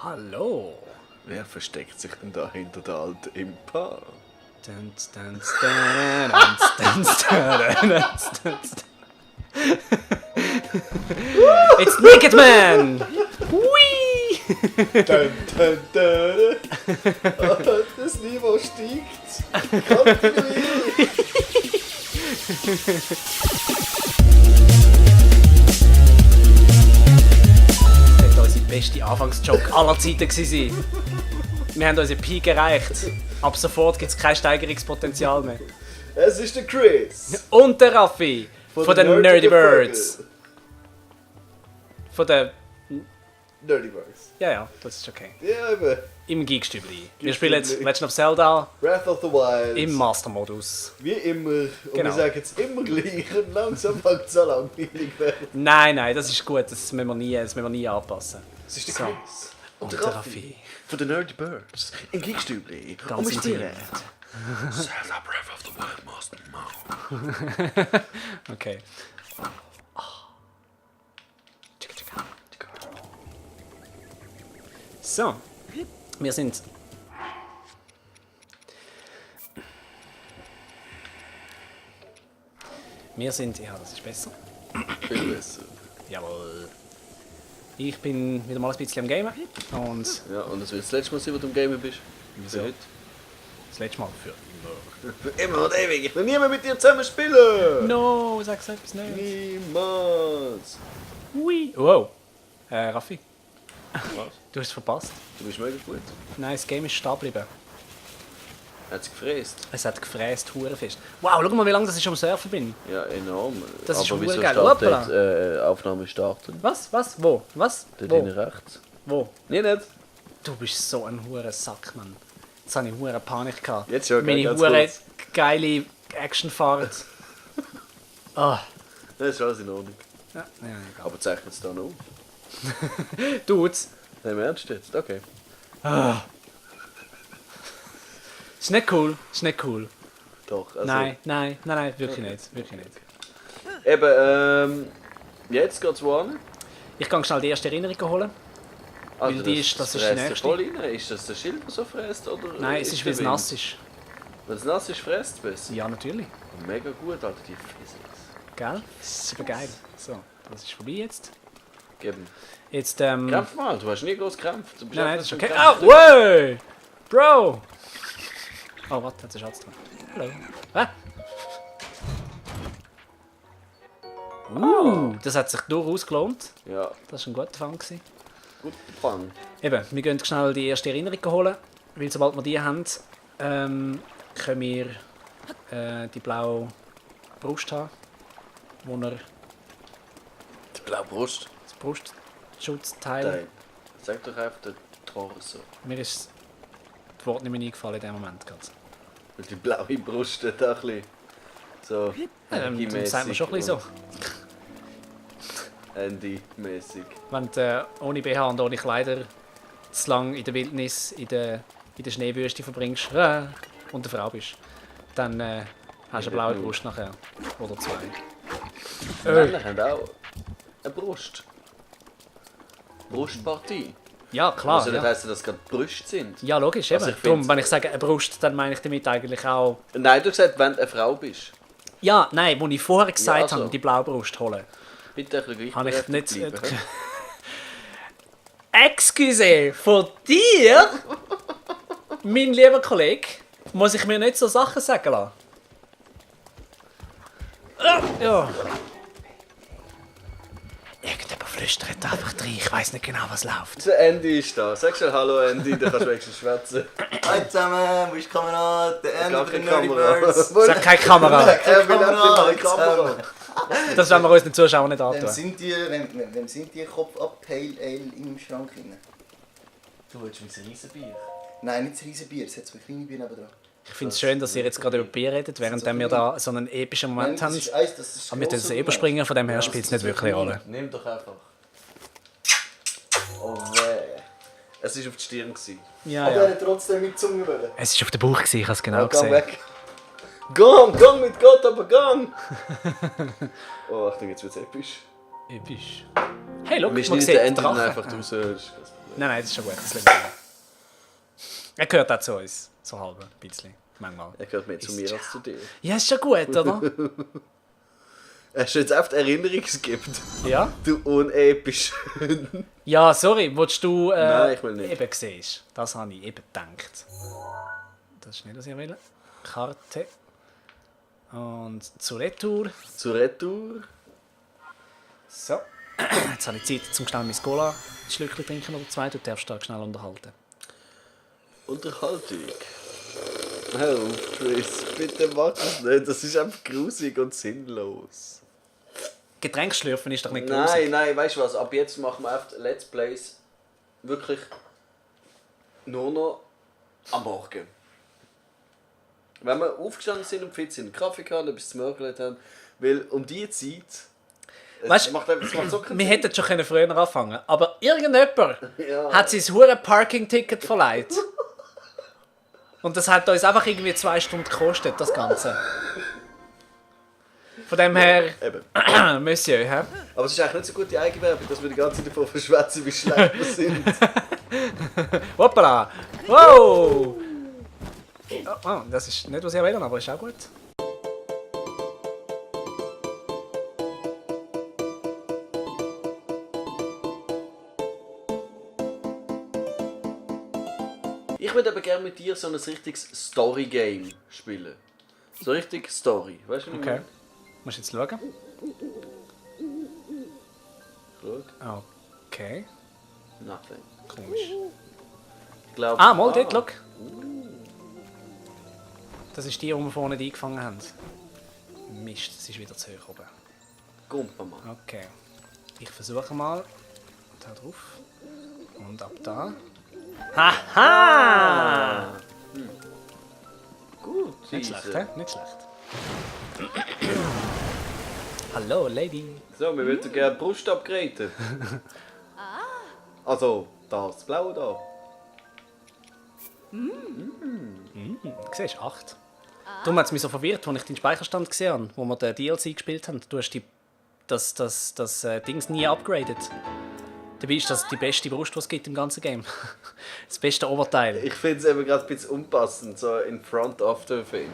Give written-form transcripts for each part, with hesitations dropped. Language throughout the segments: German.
Hallo. Wer versteckt sich denn da hinter der alten Impa? It's Naked Man! Whee! Dun, dun, dun. Oh, das Niveau steigt. Country. Das war unsere beste Anfangsjoke aller Zeiten gewesen. Wir haben unseren Peak erreicht. Ab sofort gibt es kein Steigerungspotenzial mehr. Es ist der Chris. Und der Raffi von den Nerdy Birds. Von der... Nerdy Birds. Ja, das ist okay. Ja, eben. Im Geekstübli. Wir spielen jetzt Legend of Zelda Breath of the Wild. im Master-Modus. Wie immer. Und Genau. wir sagen jetzt immer gleich und langsam fängt es an langweilig werden. Nein, das ist gut. Das müssen wir nie anpassen. Es ist der So. Chris. Und der Raffi. Von den Nerdy Birds. Im Geekstübli. Ganz Und wir spielen intim. Zelda Breath of the Wild Master Mode. Okay. Tschicka, tschicka. So, wir sind... Ja, das ist besser. Viel besser. Jawohl. Ich bin wieder mal ein bisschen am Gamen und Ja, und es wird das letzte Mal sein, wo du im Gamer bist. Wieso? Heute. das letzte Mal für immer. Für immer und ewig. Ich will nie mehr mit dir zusammen spielen. No, sag's etwas nicht. Niemals. Ui. Wow. Raffi, Was? du hast es verpasst. Du bist mega gut. Nein, das Game ist stehen geblieben. Hat es gefräst? Es hat gefräst, hurenfest. Wow, schau mal, wie lange das ich am Surfen bin. Ja, enorm. Das ist Aber wieso urgeil. startet Aufnahme starten? Was? Wo? Was? Dort Wo? hinten rechts. Wo? Nee, nicht. Du bist so ein hure Sack, Mann. Jetzt habe ich hure Panik gehabt. Jetzt schon, Meine ganz hure kurz. geile Actionfahrt. Ah. Das ist alles in Ordnung. Ja, egal. Aber zeichnet es da noch auf? Dudes. Nein, im Ernst jetzt? Okay. Ist nicht cool. Doch. Also, Nein, wirklich nicht. Wirklich nicht. Eben, jetzt geht's wo an? Ich kann schnell die erste Erinnerung holen. Also, die ist- das ist die fräst ja nächste. voll rein. Ist das der Schild, der so fräst? Oder Nein, es ist, weil es der Wind? nass ist. Wenn es nass ist, fräst es besser. Ja, natürlich. Mega gut, Alter, die Physics. Gell? Super geil. So, das ist vorbei jetzt. Geben. Jetzt, Kämpf mal, du hast nie groß gekämpft. Du bist Nein, einfach das ist so okay. ein Au, wow! Bro! Oh, warte, hat sich Schatz dran. Hallo. Das hat sich durchaus gelohnt. Ja, Das war ein guter Fang gewesen. gut Fang. Eben, wir gehen schnell die erste Erinnerung holen. Weil sobald wir die haben, können wir die blaue Brust haben. Wo er Die blaue Brust. das Brustschutzteil... Nein. Sag doch einfach den Torso. Mir ist das Wort nicht mehr eingefallen in dem Moment. Gerade. Weil die blaue Brust hat auch ein bisschen so Das sagt man schon ein bisschen so. Andy-mäßig. Wenn du ohne BH und ohne Kleider zu lang in der Wildnis, in der Schneewüste verbringst und eine Frau bist, dann hast du eine blaue Brust nachher. Oder zwei. Männer haben auch eine Brust. Brustpartie. Ja, klar. Also nicht Ja. heissen, dass es gerade Brüste sind. Ja, logisch. Also Eben. ich Darum, find's- wenn ich sage eine Brust, dann meine ich damit eigentlich auch... Nein, du hast gesagt, wenn du eine Frau bist. Ja, nein, wo ich vorher gesagt Ja, also. habe, die blaue Brust holen. Bitte ein bisschen Habe ich nicht... gleichberechtigt bleiben. Excuse, von dir? Mein lieber Kollege, muss ich mir nicht so Sachen sagen lassen? Ja. Irgendjemand flüstert einfach rein, ich weiss nicht genau, was läuft. Der Andy ist da. Sag schon Hallo Andy, dann kannst du wenigstens schwätzen. Hi zusammen, wo ist die Kamera? Der Ende Gar von den keine Nerdy Kamera. Birds. Sag keine Kamera, Er will auch Kamera, keine Kamera. das werden wir unseren Zuschauern nicht Wem antun. sind die Kopf ab Pale Ale im Schrank drin? Du willst mein Riesenbier. Nein, nicht das Riesenbier, es hat zwei kleine Bier nebenan. Ich finde es schön, dass ihr jetzt gerade über Bier redet, während wir da so einen epischen Moment haben. das ist eins, das ist Aber wir gross das und überspringen, von dem her Ja, spielt es das nicht ist wirklich klein. alle. Nimm doch einfach. Oh weh. Es war auf die Stirn. Gewesen. Ja, Aber er ja. hat trotzdem mit Zunge wollen. Es war auf der Bauch, ich habe es genau Gang gesehen. weg. Gang mit Gott, aber gang! Oh, Achtung, jetzt wird's episch. Episch. Hey, look, Wir man schneiden sieht den den Ende dann Drachen. einfach raus. Das ist kein Problem. Nein, das ist schon gut. Das lassen wir. Er gehört auch zu uns. So halb, ein bisschen. Manchmal. Er gehört mehr zu mir als zu dir. Ja, ist schon gut, oder? Hast du jetzt oft Erinnerungsgift? Ja? Du unepisch. Ja, sorry, willst du Nein, ich will nicht. eben siehst? Das habe ich eben gedacht. Das ist nicht, was ich will. Karte. Und zur Retour. Zur Retour. So. Jetzt habe ich Zeit, zum schnell mein Cola ein Schlückchen trinken oder zwei. Du darfst da schnell unterhalten. Unterhaltung. Oh, Chris, bitte mach das nicht. Das ist einfach grusig und sinnlos. Getränk schlürfen ist doch nicht Nein, grusig. nein, weißt du was? Ab jetzt machen wir einfach Let's Plays wirklich nur noch am Morgen. Wenn wir aufgestanden sind und fit sind, Kaffee gehabt, etwas zu mögeln haben, weil um diese Zeit. Weißt, Es macht so keinen wir Sinn. hätten schon früher anfangen können. Aber irgendjemand Ja. hat sein hure Parking-Ticket verleiht. Und das hat uns einfach irgendwie 2 Stunden gekostet, das Ganze. Von dem her, Eben. Monsieur, hä? Aber es ist eigentlich nicht so gute Eigenwerbung, dass wir die ganze Zeit davon verschwätzen, wie schlecht wir sind. Hoppala! Wow! Oh, das ist nicht, was ich will, aber ist auch gut. Ich würde aber gerne mit dir so ein richtiges Story-Game spielen. So richtig Story, weißt du? was ich Okay. meine? Musst du jetzt schauen? Schau. Okay. Nothing. Komisch. Ich glaube. Ah, mal dort, schau. Das ist die, die wir vorne eingefangen haben. Mist, das ist wieder zu hoch oben. Gumpermann. Okay. Ich versuche mal. Da drauf. Und ab da. Haha! Gut, Nicht Scheiße. schlecht, hä? Nicht schlecht. Hallo, Lady. So, wir würden gerne die Brust upgraden. Also, das Blaue da. Du siehst 8. Darum hat es mich so verwirrt, als ich den Speicherstand gesehen habe, wo wir den DLC gespielt haben. Du hast das Dings nie upgradet. Dabei ist das die beste Brust, die es gibt im ganzen Game. Das beste Oberteil. Ich finde es eben gerade ein bisschen unpassend, so in front of the Film.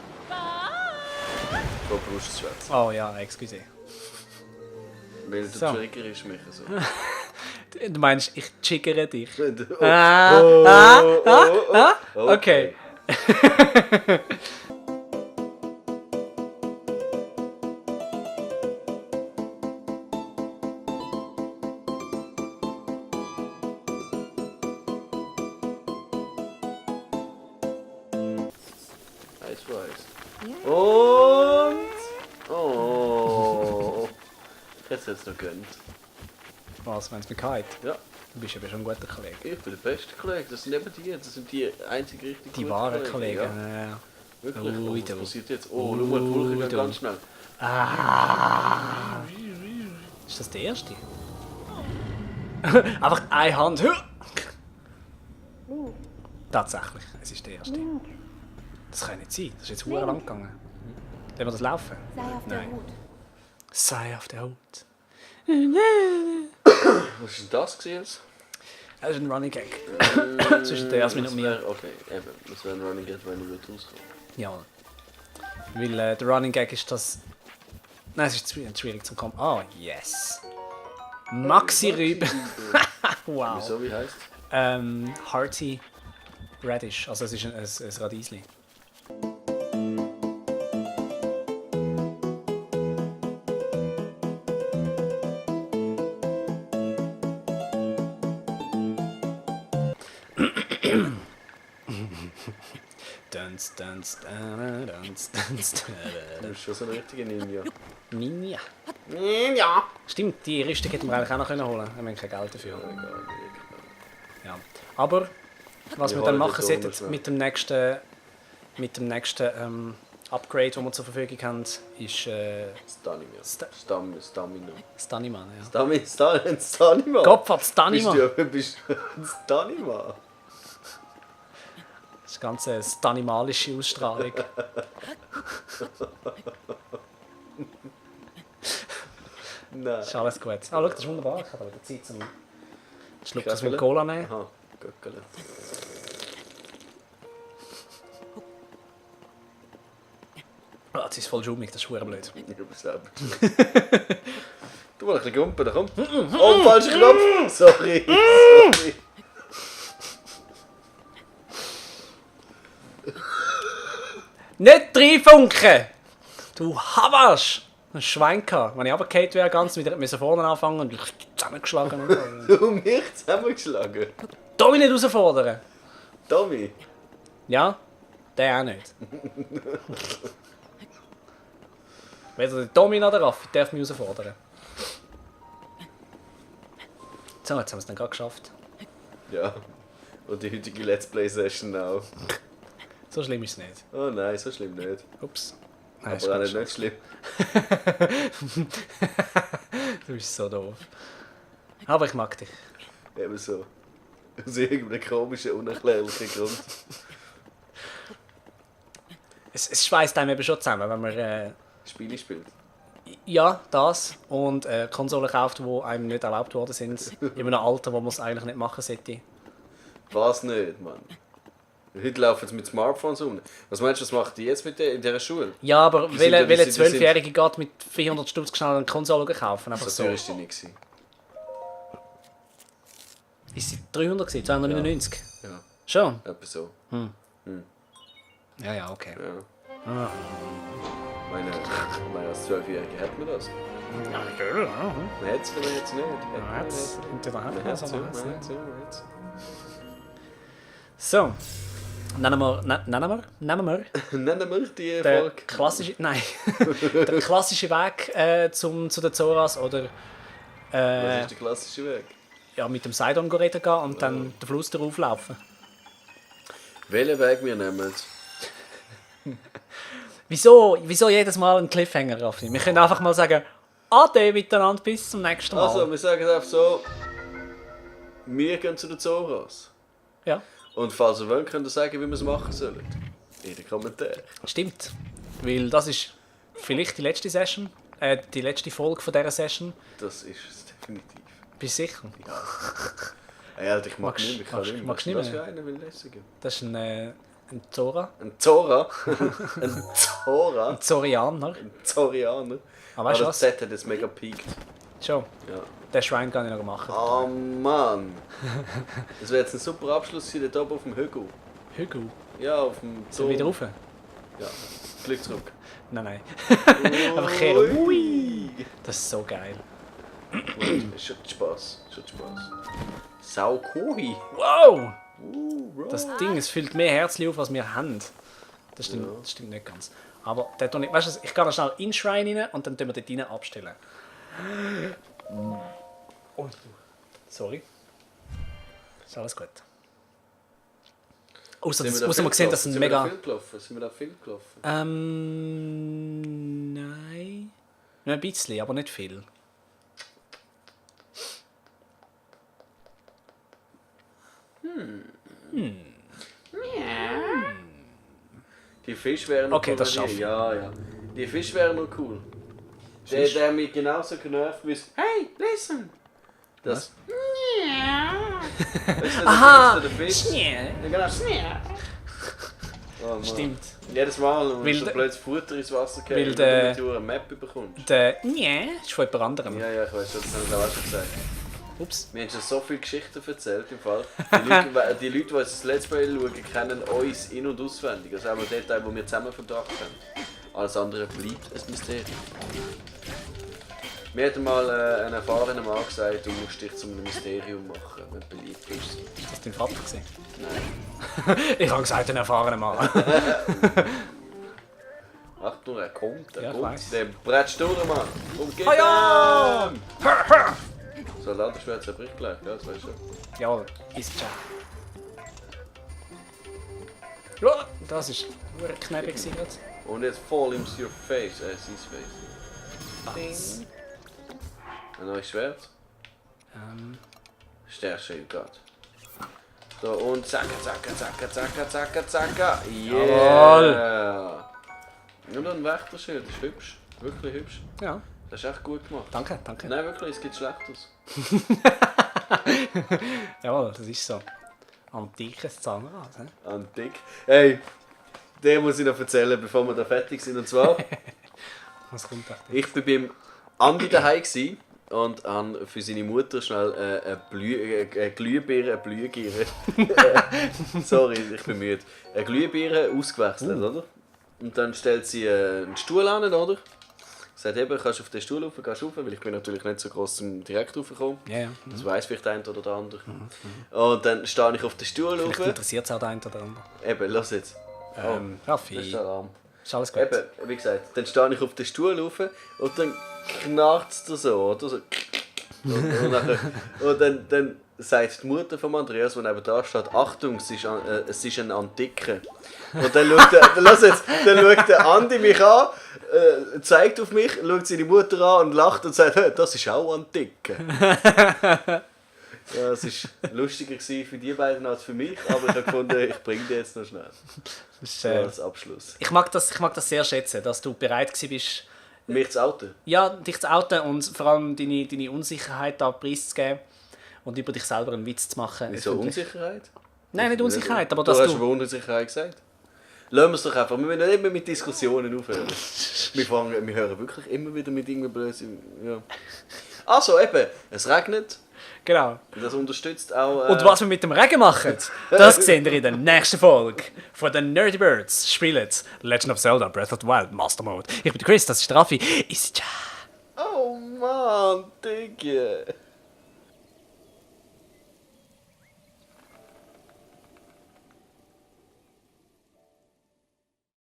So Brustschwätze. Oh ja, excuse. Weil So. der Trigger ist mich so. Du meinst, ich triggere dich? Oh, Okay. Weiß. Und... Oh. Ich hätte es jetzt noch gönnt. Was, wenn es mir kalt? Ja, Du bist eben schon ein guter Kollege. ich bin der beste Kollege. Das sind eben die. Das sind die einzig richtig Die guten wahren Kollegen. Ja, Ja. wirklich. Ui, Was du. passiert jetzt? Oh, schau mal, die Furche geht du. ganz schnell. Ist das der erste? Einfach eine Hand. Tatsächlich, es ist der erste. Das kann nicht sein. Das ist jetzt verdammt lang gegangen. Lassen wir das laufen? Sei auf der Nein. Hut. Sei auf der Haut. Was ist denn das gewesen jetzt? Das ist ein Running Gag. Zwischen der Jasmin und mir. Okay, eben. Das wäre ein Running Gag, wenn ich rauskomme. Ja. Weil der Running Gag ist das. Nein, es ist schwierig zum kommen. Oh, yes. Maxi Rübe. Wow. Wieso, wie heisst Hearty Radish. Also es ist ein Radiesli. Dance, dance, dance, dance, dance. Du bist schon so ein richtiger Ninja. Ninja. Ninja! Stimmt, die Rüstung hätten wir eigentlich auch noch holen können. Wir haben kein Geld dafür. Ja. Aber was Wir wir dann holen machen das sollten ohne mit dem nächsten Upgrade, das wir zur Verfügung haben, ist Stamina. Stamina. Staniman. Ja. Stamina. Gopfert, Staniman. Bist du ein Stamina? Das ist eine ganz stanimalische Ausstrahlung. Nein. Ist alles gut. Ah, schau, das ist wunderbar. Ich habe aber die Zeit zum Schluck das mit Cola nehmen. Aha, Göckele. Ah, jetzt ist es voll schaumig, das ist verdammt blöd. Ich bin selber. Du mal ein bisschen gumpen, komm. Oh, falscher Knopf! Sorry. Nicht reinfunken! Du Habasch! Ein Schwein gehabt. Wenn ich runtergefallen wäre, ganz wieder müssen vorne anfangen und zusammengeschlagen. Und so. Du mich zusammengeschlagen. Tommy nicht herausfordern! Tommy. Ja, der auch nicht. Weder der Tommy noch der Raffi darf mich herausfordern. So, jetzt haben wir es dann gerade geschafft. Ja. Und die heutige Let's Play Session auch. So schlimm ist es nicht. Oh nein, so schlimm nicht. Ups. Nein, ist Aber auch gut nicht schlimm. Du bist so doof. Aber ich mag dich. Eben so. Aus irgendeinem komischen, unerklärlichen Grund. Es schweißt einem eben schon zusammen, wenn man Spiele spielt. ja, das und Konsolen kauft, die einem nicht erlaubt worden sind. In einem Alter, wo man es eigentlich nicht machen sollte. Was nicht, Mann. Heute laufen sie mit Smartphones um. Was meinst du, was macht die jetzt mit in dieser Schule? Ja, aber Die sind welcher die sind- 12-Jährige geht mit 400 Stutz schnell eine Konsole kaufen? Einfach So so. teuer ist die nicht gewesen. Ist sie 300 gewesen? 299? Ja, Schon? etwa so. Ja, okay. Ja. Ah. Meine, als 12-Jährige hat man das. Ja, natürlich. Man hat es, aber man hat es nicht. Man hat es. Entweder hat Man man hat es, es, oder man man hat es hat nicht. es, man hat es. So. Nennen wir Nennen wir die den Folge. klassischen, nein, der klassische Weg zu den Zoras oder Was ist der klassische Weg? ja, mit dem Sidon reden gehen und dann den Fluss darauf laufen. Welchen Weg wir nehmen? Wieso jedes Mal ein Cliffhanger, Raffi? Wir können einfach mal sagen, Ade miteinander, bis zum nächsten Mal. Also, wir sagen einfach so, wir gehen zu den Zoras. Ja, Und falls ihr wollt, könnt ihr sagen, wie wir es machen sollen. In den Kommentaren. stimmt. Weil das ist vielleicht die letzte Session, die letzte Folge von dieser Session. Das ist es definitiv. Bist du sicher? Ey, Alter, ich mag Magst- nicht mehr. Ich kann magst- nicht mehr. magst du Was nicht für mehr? einen will lesen? Das ist ein Zora. Ein Zora? Ein Zora? Ein Zorianer. Ein Zorianer? Aber weißt du das was? Z hat jetzt mega peaked. Schon. Ja. Den Schwein kann ich noch machen. Oh Mann! Das wäre jetzt ein super Abschluss hier dort oben auf dem Hügel. Hügel. Ja, auf dem So wieder rauf? Ja, Glück zurück. Nein. Einfach kehren. Ui. Das ist so geil. Schon Spaß. Sau cool. Wow! Bro. Das Ding, es füllt mehr Herzchen auf, als wir haben. Das stimmt, Ja. das stimmt nicht ganz. Aber der tue ich, weißt du, ich gehe da schnell in den Schrein rein und dann tun wir dort rein abstellen. Oh, sorry. Ist alles gut. Außer Sind wir da wir viel sehen, dass es ein mega. Sind wir da viel gelaufen? Nein. Nur ein bisschen, aber nicht viel. Die Fische wären noch Okay, cool. das wenn schaffe die- ich. Ja. Die Fische wären noch cool. Der mich genauso genervt wie es. Hey, listen! Das. Aha! Der Fisch. Ja, genau. Oh, Mann. Stimmt. Jedes Mal, wenn Weil so der- blödes Futter ins Wasser weil geht, der- damit du eine Map bekommst. Der Nje ist von jemand anderem. Ja, ich weiß schon, das haben wir auch schon gesagt. Ups. Wir haben schon so viele Geschichten erzählt im Fall. Die Leute, die uns das Let's Play schauen, kennen uns in- und auswendig. Also auch den Teil, den wir zusammen verdacht haben. Alles andere bleibt ein Mysterium. Mir hat mal ein erfahrener Mann gesagt, du musst dich zu einem Mysterium machen, wenn du beliebt bist. Ist das dein Vater gewesen? Nein. Ich habe gesagt, ein erfahrener Mann. Achtung, er kommt, Ja, er ich kommt. weiss. Der bretscht durch, Mann. Und geht Ah ja! ihm! So ein Ladeschwert zerbricht gleich, ja, das weißt du. Ja, ist schon. Ja, das ist nur knapp gewesen gerade. Und jetzt fall into your face, sein Face. Was? Ein neues Schwert. Stärkste you got. So, und zacka, zacka, zacka, zacka, zacka, zacka. Yeah! Und ein Wächterschild, das ist hübsch. Wirklich hübsch. Ja, Das ist echt gut gemacht. danke, danke. Nein, wirklich, es gibt Schlechtes. Jawohl, das ist so. Antikes Zahnrad. He? Antik. Hey, den muss ich noch erzählen, bevor wir da fertig sind. Und zwar, Was kommt da? ich war beim Andi daheim gsi und habe für seine Mutter schnell eine Glühbirne, sorry, ich bin müde, eine Glühbirne ausgewechselt, oder? Und dann stellt sie einen Stuhl an, oder? Sagt eben, kannst du auf den Stuhl rauf, gehst rauf, weil ich bin natürlich nicht so gross zum direkt raufgekommen. Ja, ja. Das weiss vielleicht der eine oder der andere. Und dann stehe ich auf den Stuhl Vielleicht rauf. interessiert es auch den einen oder anderen. Eben, lass jetzt. Raffi, Das ist der Alarm. ist alles gut. Eben, wie gesagt, dann stehe ich auf den Stuhl rauf und dann knarzt er so, oder? So. Und dann sagt die Mutter von Andreas, die neben da steht, Achtung, es ist ein Antike. Und dann schaut der Andi mich an, zeigt auf mich, schaut seine Mutter an und lacht und sagt, das ist auch Antike. Ja, es war lustiger für die beiden als für mich, aber ich habe gefunden, ich bringe die jetzt noch schnell. Das ist, So als Abschluss. ich mag das sehr schätzen, dass du bereit warst, Mich zu outen? ja, dich zu outen und vor allem deine Unsicherheit da preiszugeben und über dich selber einen Witz zu machen. Wieso Unsicherheit? Nein, nicht Unsicherheit, aber Du dass hast du... schon Unsicherheit gesagt. Lassen wir es doch einfach. Wir müssen nicht immer mit Diskussionen aufhören. Wir hören wirklich immer wieder mit irgendeinem Blödsinn. Ja. Also eben, es regnet. Genau. Das unterstützt auch... Und was wir mit dem Regen machen, das sehen wir in der nächsten Folge von den Nerdy Birds spielen Legend of Zelda Breath of the Wild Master Mode. Ich bin der Chris, das ist der Raffi. Ist ja. Oh Mann, Digga.